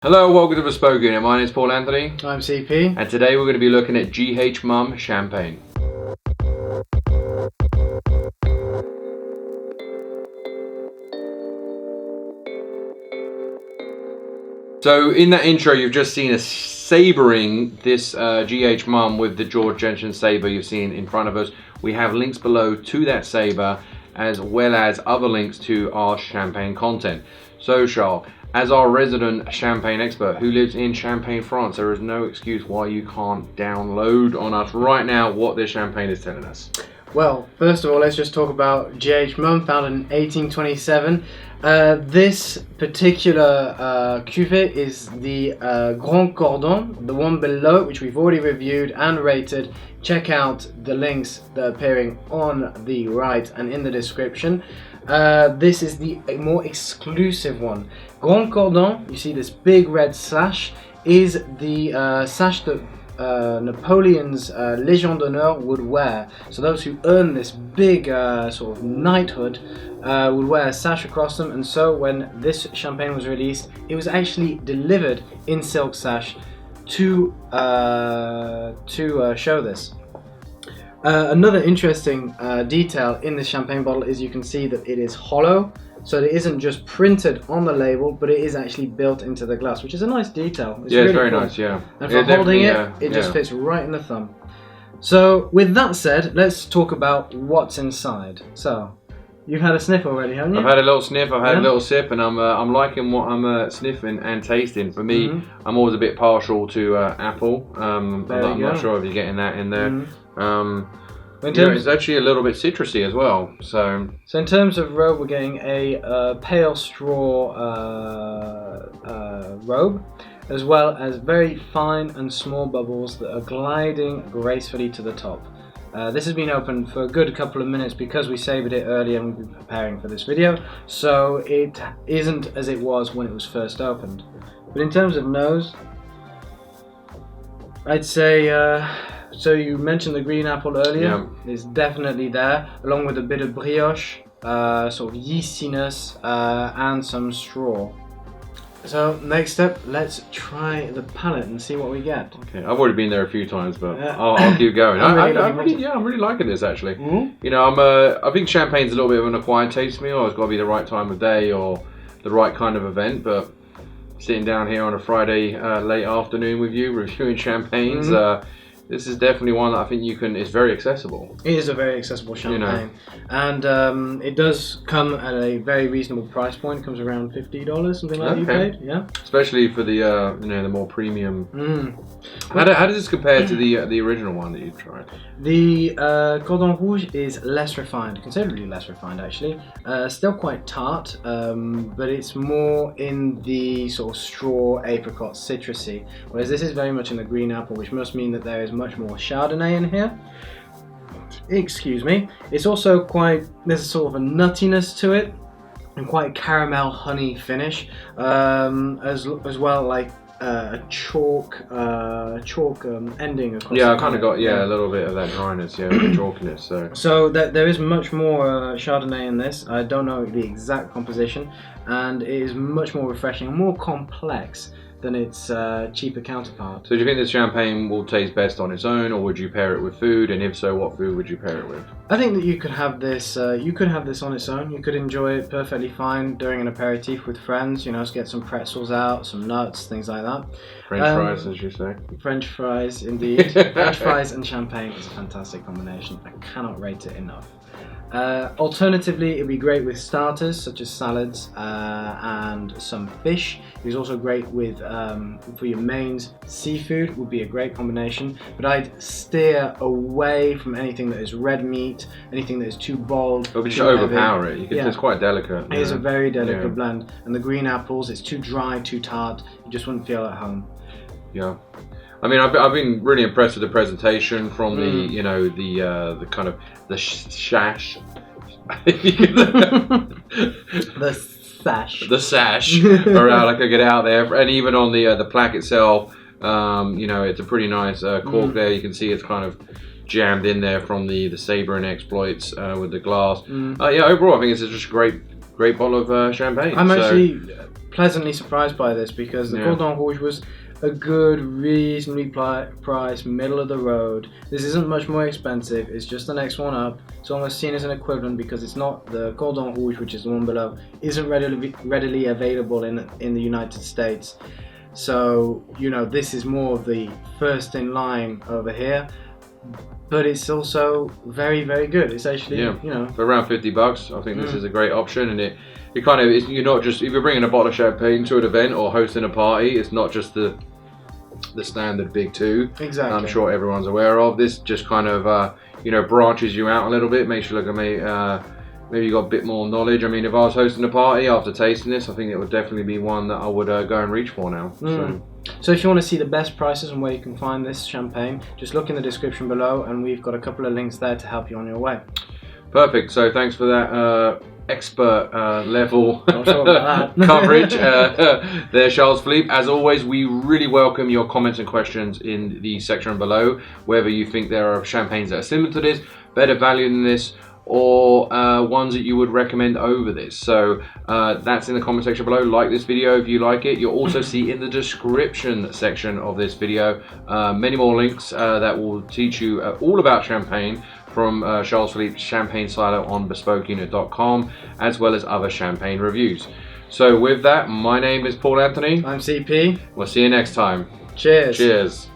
Hello, welcome to Bespoke Unit. My name is Paul Anthony. I'm CP. And today we're going to be looking at GH Mumm Champagne. So in that intro you've just seen us sabering this GH Mumm with the George Jensen saber you've seen in front of us. We have links below to that saber as well as other links to our champagne content. So Charles, as our resident champagne expert who lives in Champagne, France, there is no excuse why you can't download on us right now what this champagne is telling us. Well, first of all, let's just talk about GH Mumm, founded in 1827. This particular cuvée is the Grand Cordon, the one below, which we've already reviewed and rated. Check out the links that are appearing on the right and in the description. This is the more exclusive one. Grand Cordon, you see this big red sash, is the sash that Napoleon's légion d'honneur would wear. So those who earn this big sort of knighthood would wear a sash across them, and so when this champagne was released, it was actually delivered in silk sash to show this. Another interesting detail in this champagne bottle is you can see that it is hollow, so it isn't just printed on the label, but it is actually built into the glass, which is a nice detail. It's really very cool. Nice, yeah. And for holding it just fits right in the thumb. So with that said, let's talk about what's inside. So you've had a sniff already, haven't you? I've had a little sniff, I've had a little sip, and I'm liking what I'm sniffing and tasting. For me, I'm always a bit partial to apple. I'm not sure if you're getting that in there. It's actually a little bit citrusy as well. So in terms of robe, we're getting a pale straw robe, as well as very fine and small bubbles that are gliding gracefully to the top. This has been open for a good couple of minutes because we savored it earlier and we've been preparing for this video, so it isn't as it was when it was first opened. But in terms of nose, I'd say, so you mentioned the green apple earlier. It's definitely there, along with a bit of brioche, sort of yeastiness, and some straw. So next step, let's try the palate and see what we get. Okay, I've already been there a few times, but I'll keep going. I'm really liking this actually. You know, I think champagne's a little bit of an acquired taste for me, or it's got to be the right time of day or the right kind of event. But sitting down here on a Friday late afternoon with you reviewing champagnes, this is definitely one that I think it's very accessible. It is a very accessible champagne. And it does come at a very reasonable price point. It comes around $50, something like that you paid. Yeah. Especially for the the more premium. How does this compare to the original one that you tried? The Cordon Rouge is less refined, considerably less refined actually. Still quite tart, but it's more in the sort of straw, apricot, citrusy. Whereas this is very much in the green apple, which must mean that there is much more Chardonnay in here. Excuse me. It's also there's a sort of a nuttiness to it, and quite caramel honey finish, as well, like a chalk ending across. Yeah, I kind of got a little bit of that dryness, with the chalkiness. So there is much more Chardonnay in this. I don't know the exact composition, and it is much more refreshing and more complex than its cheaper counterpart. So do you think this champagne will taste best on its own, or would you pair it with food? And if so, what food would you pair it with? I think that you could have this. You could have this on its own. You could enjoy it perfectly fine during an aperitif with friends. You know, get some pretzels out, some nuts, things like that. French fries, as you say. French fries, indeed. French fries and champagne is a fantastic combination. I cannot rate it enough. Alternatively, it'd be great with starters such as salads and some fish. It's also great with for your mains. Seafood would be a great combination, but I'd steer away from anything that is red meat, anything that is too bold. It would just overpower it. It's quite delicate. It is a very delicate blend, and the green apples, it's too dry, too tart. You just wouldn't feel at home. Yeah. I mean, I've been really impressed with the presentation from the kind of the sash. The sash around. I could get out there, and even on the plaque itself, it's a pretty nice cork there. You can see it's kind of jammed in there from the saber and exploits with the glass. Overall, I think it's just a great bottle of champagne. I'm actually pleasantly surprised by this, because the Cordon Rouge was a good, reasonably priced, middle of the road. This isn't much more expensive, it's just the next one up. It's almost seen as an equivalent because it's not the Cordon Rouge, which is the one below, isn't readily available in the United States. So, you know, this is more of the first in line over here. But it's also very, very good. It's actually, you know, for around $50, I think this is a great option, and it kind of is. You're not just, if you're bringing a bottle of champagne to an event or hosting a party, it's not just the standard big two. Exactly. I'm sure everyone's aware of this. Just kind of you know, branches you out a little bit, makes you look at me. Maybe you got a bit more knowledge. I mean, if I was hosting a party after tasting this, I think it would definitely be one that I would go and reach for now. So if you want to see the best prices and where you can find this champagne, just look in the description below, and we've got a couple of links there to help you on your way. Perfect. So thanks for that expert level coverage there, Charles-Philippe. As always, we really welcome your comments and questions in the section below, whether you think there are champagnes that are similar to this, better value than this, or ones that you would recommend over this. So that's in the comment section below. Like this video if you like it. You'll also see in the description section of this video many more links that will teach you all about champagne from Charles-Philippe's Champagne Silo on bespokeunit.com, as well as other champagne reviews. So with that, my name is Paul Anthony. I'm CP. We'll see you next time. Cheers. Cheers.